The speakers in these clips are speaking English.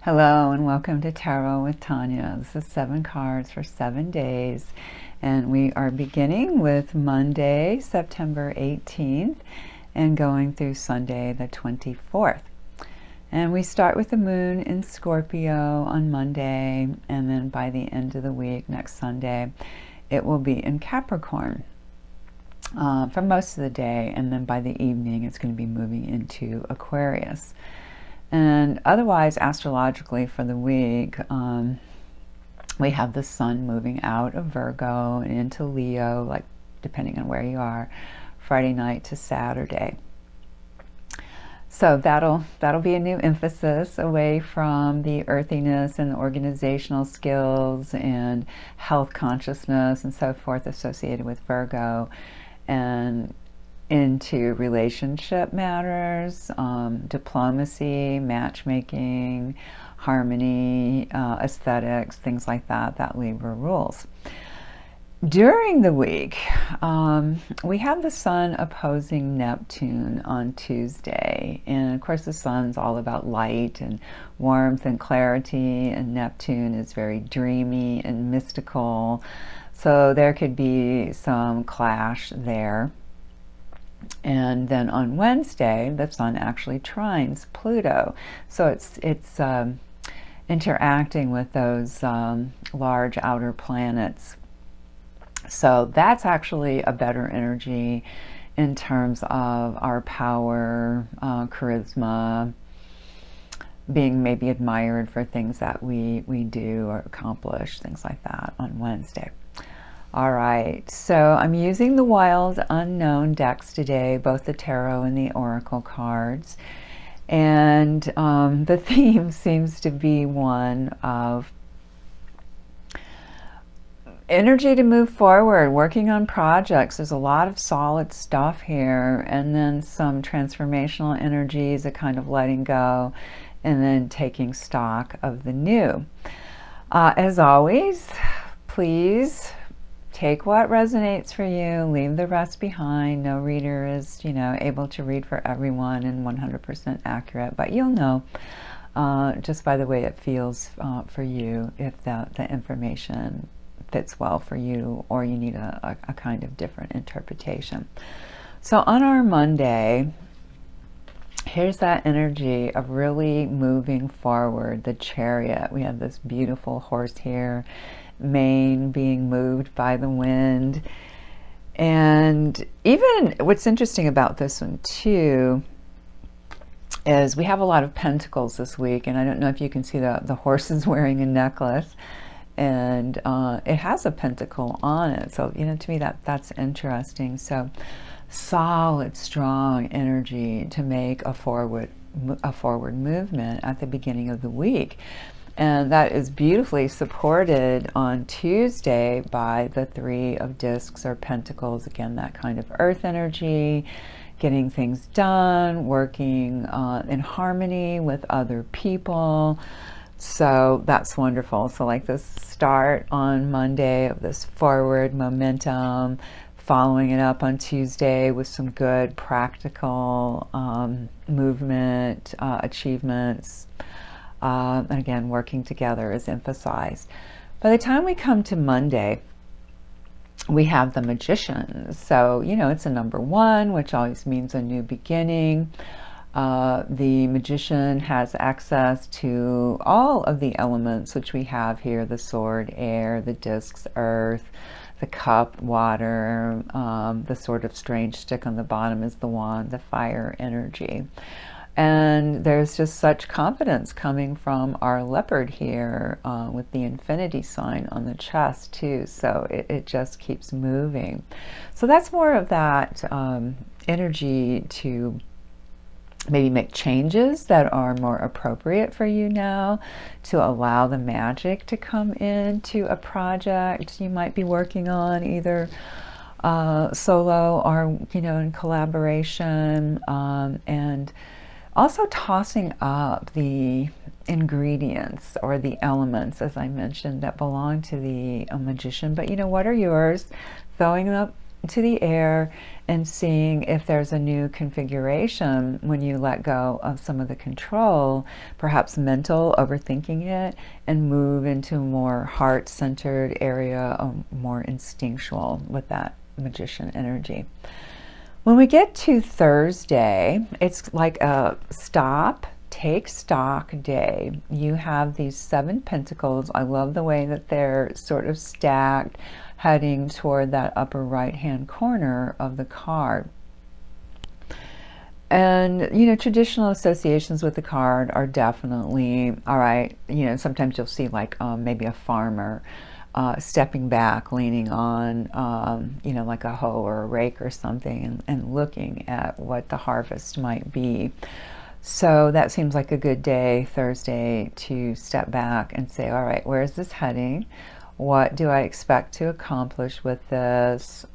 Hello and welcome to Tarot with Tanya. This is 7 cards for 7 days, and we are beginning with Monday, September 18th, and going through Sunday, the 24th. And we start with the moon in Scorpio on Monday, and then by the end of the week, next Sunday, it will be in Capricorn for most of the day, and then by the evening, it's going to be moving into Aquarius. And otherwise, astrologically for the week, we have the sun moving out of Virgo and into Leo, like depending on where you are, Friday night to Saturday. So that'll be a new emphasis away from the earthiness and the organizational skills and health consciousness and so forth associated with Virgo, and into relationship matters, diplomacy, matchmaking, harmony, aesthetics, things like that, that Libra rules. During the week, we have the sun opposing Neptune on Tuesday. And of course, the sun's all about light and warmth and clarity, and Neptune is very dreamy and mystical. So there could be some clash there. And then on Wednesday, the sun actually trines Pluto. So it's interacting with those large outer planets. So that's actually a better energy in terms of our power, charisma, being maybe admired for things that we do or accomplish, things like that on Wednesday. All right, so I'm using the Wild Unknown decks today, both the tarot and the oracle cards. And the theme seems to be one of energy to move forward, working on projects. There's a lot of solid stuff here, and then some transformational energies, a kind of letting go, and then taking stock of the new. As always, please take what resonates for you, leave the rest behind. No reader is, able to read for everyone and 100% accurate, but you'll know just by the way it feels for you if the information fits well for you, or you need a kind of different interpretation. So on our Monday, here's that energy of really moving forward, the Chariot. We have this beautiful horse here, mane being moved by the wind. And even what's interesting about this one too is we have a lot of pentacles this week, and I don't know if you can see the horse is wearing a necklace, and it has a pentacle on it. So to me that's interesting. So solid, strong energy to make a forward movement at the beginning of the week. And that is beautifully supported on Tuesday by the 3 of discs or pentacles. Again, that kind of earth energy, getting things done, working in harmony with other people. So that's wonderful. So like this start on Monday of this forward momentum, following it up on Tuesday with some good practical movement, achievements. And again, working together is emphasized. By the time we come to Monday, we have the Magician. So, it's a number 1, which always means a new beginning. The Magician has access to all of the elements which we have here: the sword, air; the discs, earth; the cup, water; the sort of strange stick on the bottom is the wand, the fire energy. And there's just such confidence coming from our leopard here with the infinity sign on the chest too. So it just keeps moving. So that's more of that energy to maybe make changes that are more appropriate for you now, to allow the magic to come into a project you might be working on, either solo or, in collaboration, and also tossing up the ingredients or the elements, as I mentioned, that belong to the magician. But what are yours? Throwing them up to the air and seeing if there's a new configuration when you let go of some of the control, perhaps mental, overthinking it, and move into a more heart-centered area, more instinctual with that magician energy. When we get to Thursday, it's like a stop, take stock day. You have these 7 pentacles. I love the way that they're sort of stacked, heading toward that upper right-hand corner of the card. And, traditional associations with the card are definitely, all right, sometimes you'll see like maybe a farmer stepping back, leaning on, like a hoe or a rake or something, and looking at what the harvest might be. So that seems like a good day, Thursday, to step back and say, all right, where is this heading? What do I expect to accomplish with this?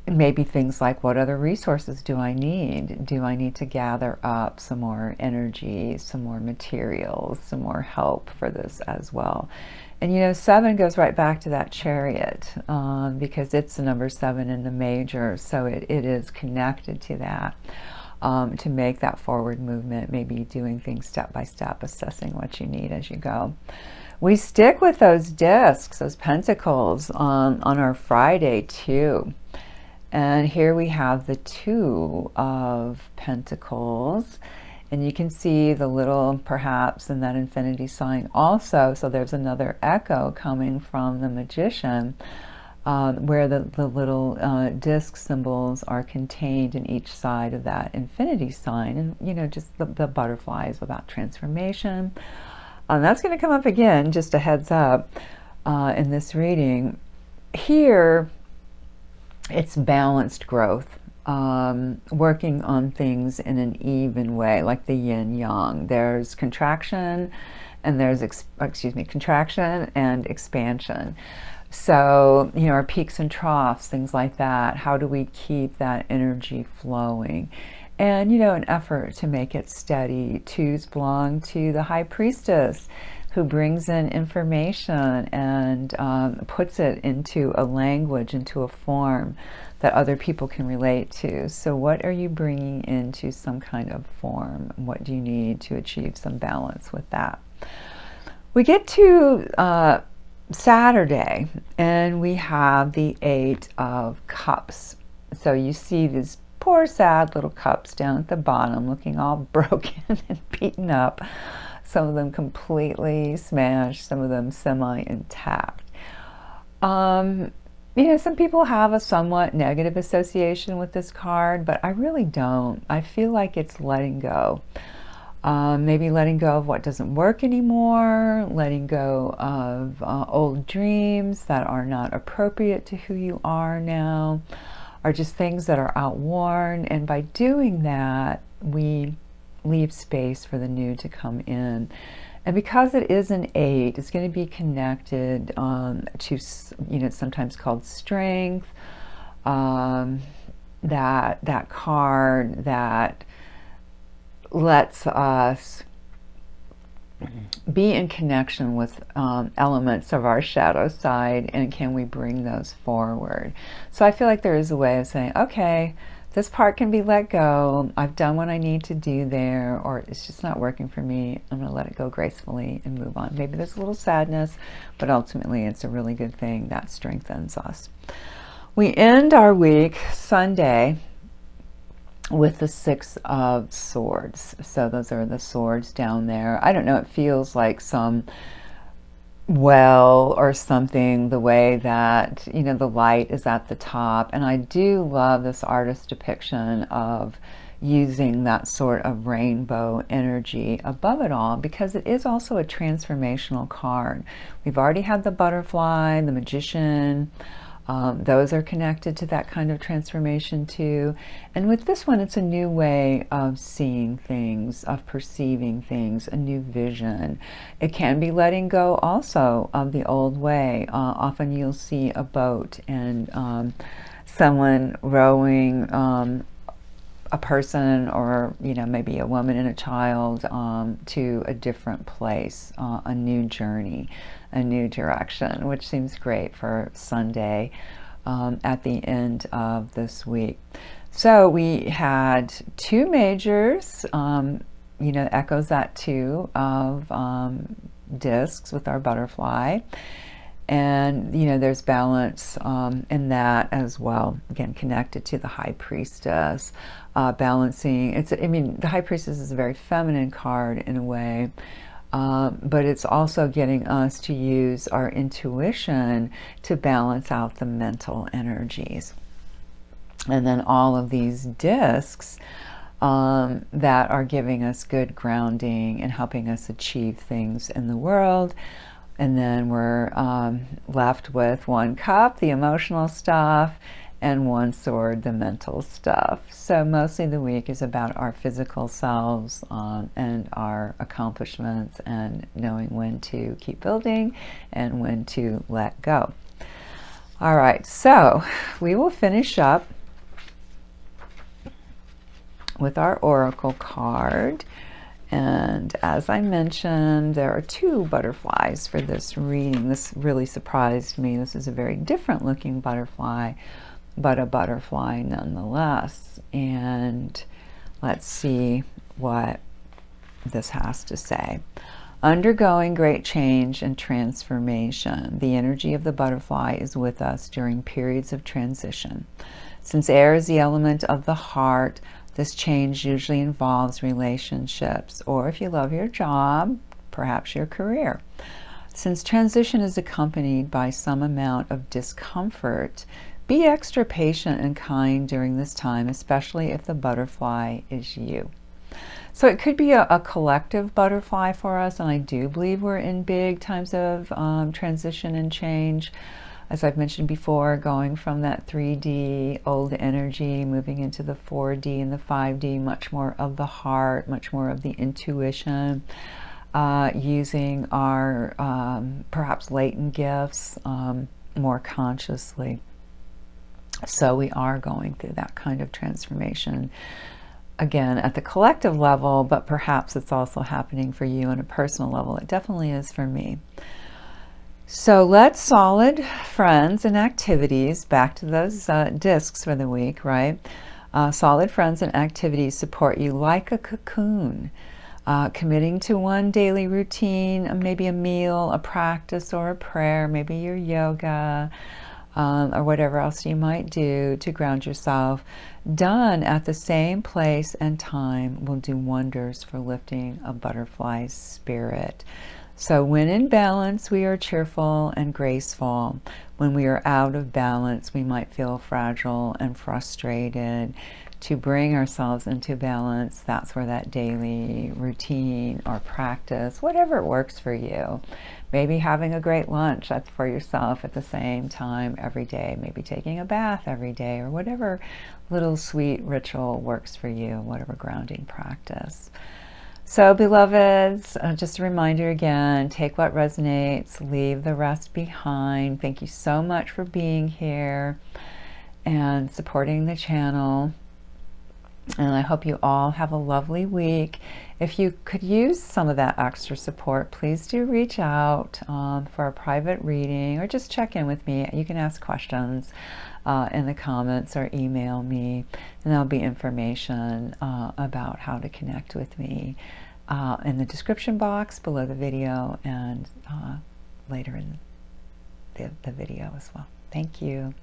Maybe things like, what other resources do I need? Do I need to gather up some more energy, some more materials, some more help for this as well? And 7 goes right back to that Chariot, because it's the number 7 in the major, so it is connected to that, to make that forward movement, maybe doing things step by step, assessing what you need as you go. We stick with those discs, those pentacles, on our Friday too. And here we have the 2 of Pentacles. And you can see the little, perhaps, in that infinity sign also. So there's another echo coming from the magician, where the little disc symbols are contained in each side of that infinity sign. And, just the butterflies about transformation. That's going to come up again, just a heads up, in this reading. Here, it's balanced growth, working on things in an even way, like the yin yang. There's contraction, and there's contraction and expansion. So, our peaks and troughs, things like that. How do we keep that energy flowing? And, an effort to make it steady. 2s belong to the High Priestess, who brings in information and puts it into a language, into a form that other people can relate to. So what are you bringing into some kind of form? What do you need to achieve some balance with that? We get to Saturday, and we have the 8 of Cups. So you see these poor, sad little cups down at the bottom, looking all broken and beaten up. Some of them completely smashed, some of them semi-intact. Some people have a somewhat negative association with this card, but I really don't. I feel like it's letting go. Maybe letting go of what doesn't work anymore, letting go of old dreams that are not appropriate to who you are now, or just things that are outworn. And by doing that, we leave space for the new to come in. And because it is an 8, it's going to be connected to, sometimes called strength, that card that lets us be in connection with elements of our shadow side, and can we bring those forward? So I feel like there is a way of saying, okay, this part can be let go. I've done what I need to do there, or it's just not working for me. I'm going to let it go gracefully and move on. Maybe there's a little sadness, but ultimately it's a really good thing that strengthens us. We end our week Sunday with the 6 of Swords. So those are the swords down there. I don't know, it feels like some well or something, the way that the light is at the top. And I do love this artist's depiction of using that sort of rainbow energy above it all, because it is also a transformational card. We've already had the butterfly, the magician, Those are connected to that kind of transformation too. And with this one, it's a new way of seeing things, of perceiving things, a new vision. It can be letting go also of the old way. Often you'll see a boat and someone rowing a person, or maybe a woman and a child, to a different place, a new journey, a new direction, which seems great for Sunday at the end of this week. So we had two majors, echoes that two of discs with our butterfly. And, there's balance in that as well. Again, connected to the High Priestess. Balancing, the High Priestess is a very feminine card in a way. But it's also getting us to use our intuition to balance out the mental energies. And then all of these discs that are giving us good grounding and helping us achieve things in the world. And then we're left with one cup, the emotional stuff, and one sword, the mental stuff. So mostly the week is about our physical selves and our accomplishments, and knowing when to keep building and when to let go. All right, so we will finish up with our oracle card. And as I mentioned, there are two butterflies for this reading. This really surprised me. This is a very different looking butterfly, but a butterfly nonetheless. And let's see what this has to say. Undergoing great change and transformation. The energy of the butterfly is with us during periods of transition. Since air is the element of the heart, this change usually involves relationships, or if you love your job, perhaps your career. Since transition is accompanied by some amount of discomfort, be extra patient and kind during this time, especially if the butterfly is you. So it could be a collective butterfly for us, and I do believe we're in big times of transition and change. As I've mentioned before, going from that 3D old energy, moving into the 4D and the 5D, much more of the heart, much more of the intuition, using our perhaps latent gifts more consciously. So we are going through that kind of transformation, again, at the collective level, but perhaps it's also happening for you on a personal level. It definitely is for me. So let solid friends and activities, back to those discs for the week, right? Solid friends and activities support you like a cocoon, committing to one daily routine, maybe a meal, a practice, or a prayer, maybe your yoga, or whatever else you might do to ground yourself, done at the same place and time, will do wonders for lifting a butterfly's spirit. So when in balance, we are cheerful and graceful. When we are out of balance, we might feel fragile and frustrated. To bring ourselves into balance, that's where that daily routine or practice, whatever works for you. Maybe having a great lunch for yourself at the same time every day. Maybe taking a bath every day, or whatever little sweet ritual works for you, whatever grounding practice. So beloveds, just a reminder again, take what resonates, leave the rest behind. Thank you so much for being here and supporting the channel. And I hope you all have a lovely week. If you could use some of that extra support, please do reach out for a private reading, or just check in with me. You can ask questions in the comments or email me, and there'll be information about how to connect with me in the description box below the video, and later in the video as well. Thank you.